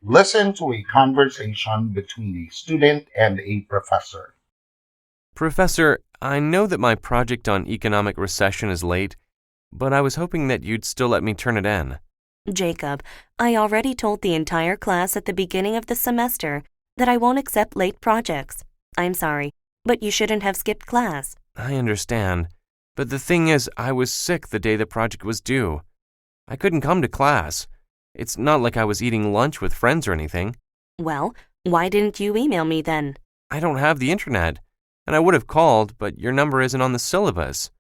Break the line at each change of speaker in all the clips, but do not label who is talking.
Listen to a conversation between a student and a professor.
Professor, I know that my project on economic recession is late, but I was hoping that you'd still let me turn it in.
Jacob, I already told the entire class at the beginning of the semester that I won't accept late projects. I'm sorry, but you shouldn't have skipped class.
I understand, but the thing is, I was sick the day the project was due. I couldn't come to class. It's not like I was eating lunch with friends or anything.
Well, why didn't you email me then?
I don't have the internet, and I would have called, but your number isn't on the syllabus.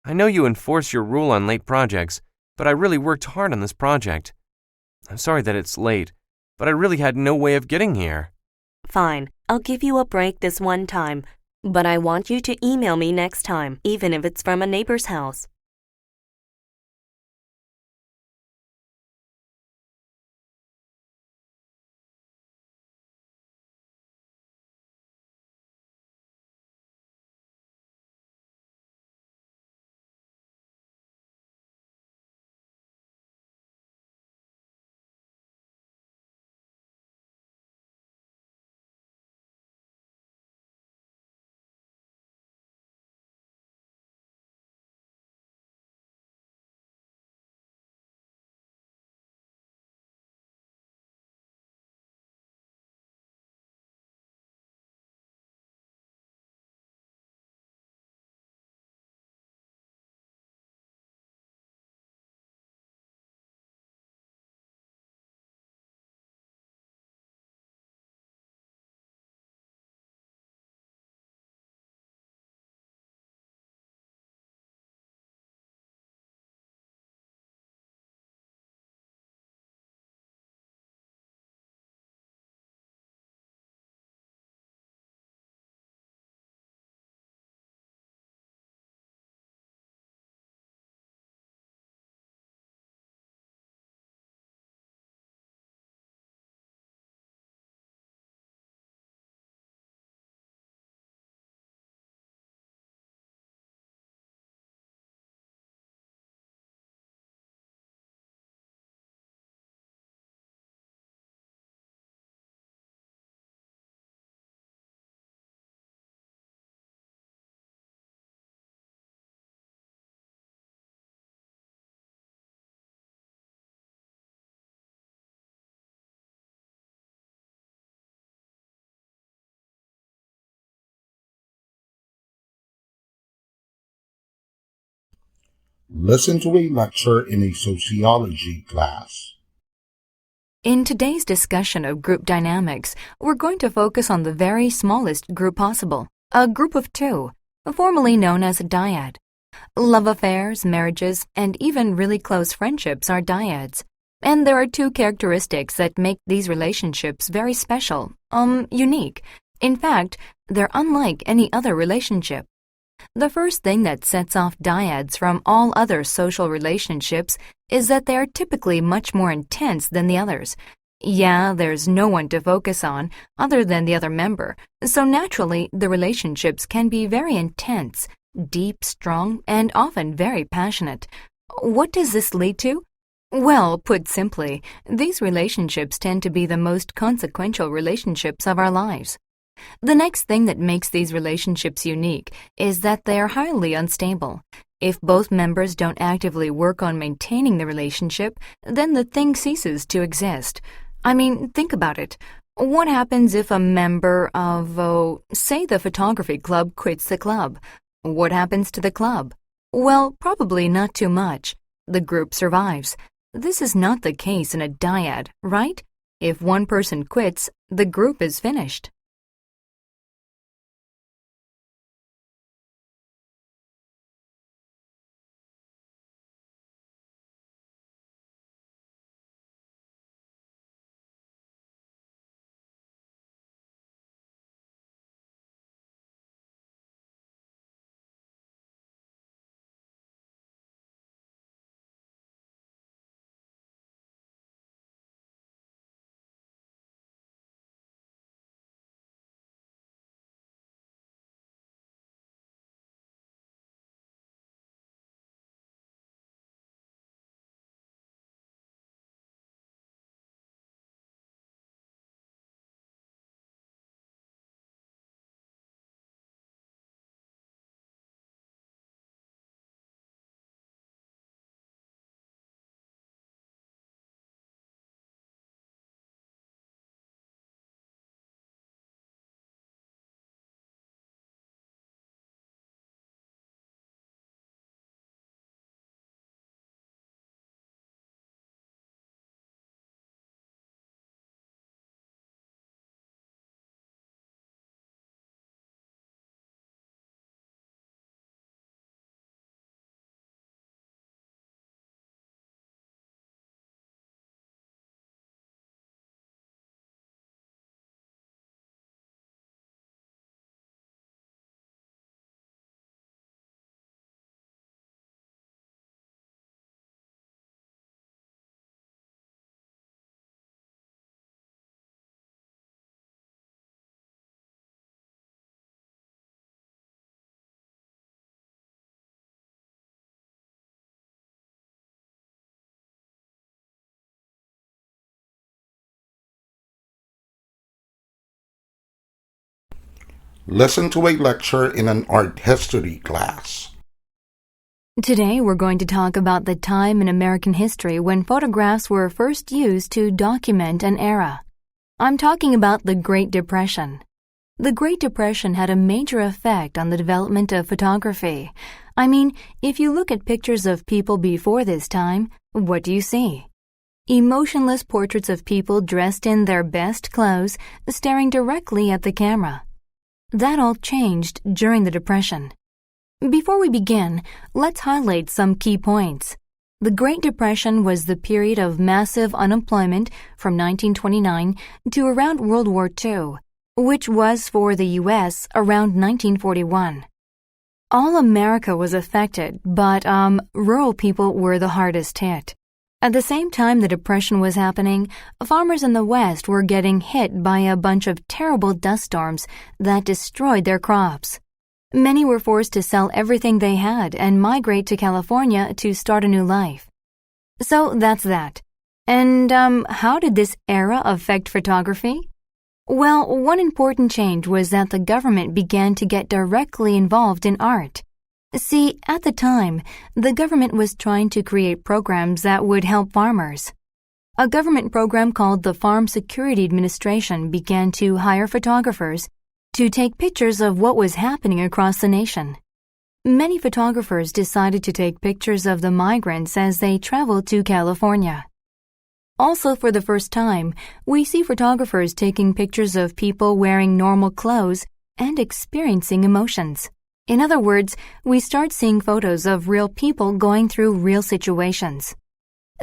I know you enforce your rule on late projects, but I really worked hard on this project. I'm sorry that it's late, but I really had no way of getting here.
Fine, I'll give you a break this one time, but I want you to email me next time, even if it's from a neighbor's house.
Listen to a lecture in a sociology class.
In today's discussion of group dynamics, we're going to focus on the very smallest group possible, a group of two, formerly known as a dyad. Love affairs, marriages, and even really close friendships are dyads. And there are two characteristics that make these relationships very special, unique. In fact, they're unlike any other relationship. The first thing that sets off dyads from all other social relationships is that they are typically much more intense than the others. Yeah, there's no one to focus on other than the other member, so naturally the relationships can be very intense, deep, strong, and often very passionate. What does this lead to? Well, put simply, these relationships tend to be the most consequential relationships of our lives. The next thing that makes these relationships unique is that they are highly unstable. If both members don't actively work on maintaining the relationship, then the thing ceases to exist. I mean, think about it. What happens if a member of, say the photography club quits the club? What happens to the club? Well, probably not too much. The group survives. This is not the case in a dyad, right? If one person quits, the group is finished.
Listen to a lecture in an art history class.
Today we're going to talk about the time in American history when photographs were first used to document an era. I'm talking about the Great Depression. The Great Depression had a major effect on the development of photography. I mean, if you look at pictures of people before this time, what do you see? Emotionless portraits of people dressed in their best clothes, staring directly at the camera. That all changed during the Depression. Before we begin, let's highlight some key points. The Great Depression was the period of massive unemployment from 1929 to around World War II, which was for the U.S. around 1941. All America was affected, but rural people were the hardest hit. At the same time the Depression was happening, farmers in the West were getting hit by a bunch of terrible dust storms that destroyed their crops. Many were forced to sell everything they had and migrate to California to start a new life. So that's that. And how did this era affect photography? Well, one important change was that the government began to get directly involved in art. See, at the time, the government was trying to create programs that would help farmers. A government program called the Farm Security Administration began to hire photographers to take pictures of what was happening across the nation. Many photographers decided to take pictures of the migrants as they traveled to California. Also, for the first time, we see photographers taking pictures of people wearing normal clothes and experiencing emotions. In other words, we start seeing photos of real people going through real situations.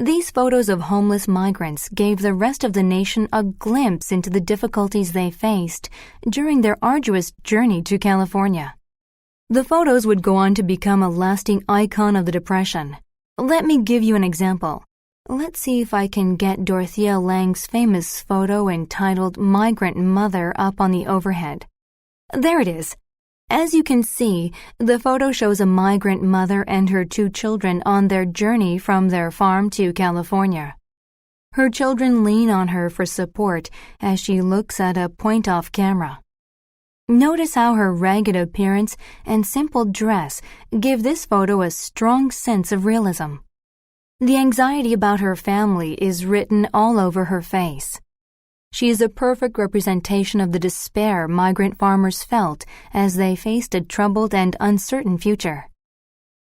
These photos of homeless migrants gave the rest of the nation a glimpse into the difficulties they faced during their arduous journey to California. The photos would go on to become a lasting icon of the Depression. Let me give you an example. Let's see if I can get Dorothea Lange's famous photo entitled Migrant Mother up on the overhead. There it is. As you can see, the photo shows a migrant mother and her 2 children on their journey from their farm to California. Her children lean on her for support as she looks at a point-off camera. Notice how her ragged appearance and simple dress give this photo a strong sense of realism. The anxiety about her family is written all over her face. She is a perfect representation of the despair migrant farmers felt as they faced a troubled and uncertain future.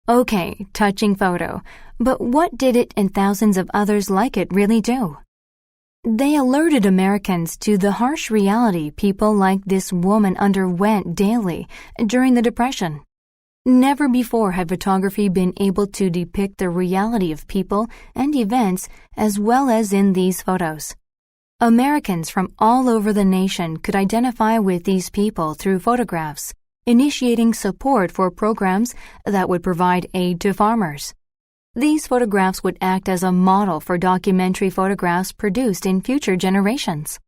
Okay, touching photo, but what did it and thousands of others like it really do? They alerted Americans to the harsh reality people like this woman underwent daily during the Depression. Never before had photography been able to depict the reality of people and events as well as in these photos. Americans from all over the nation could identify with these people through photographs, initiating support for programs that would provide aid to farmers. These photographs would act as a model for documentary photographs produced in future generations.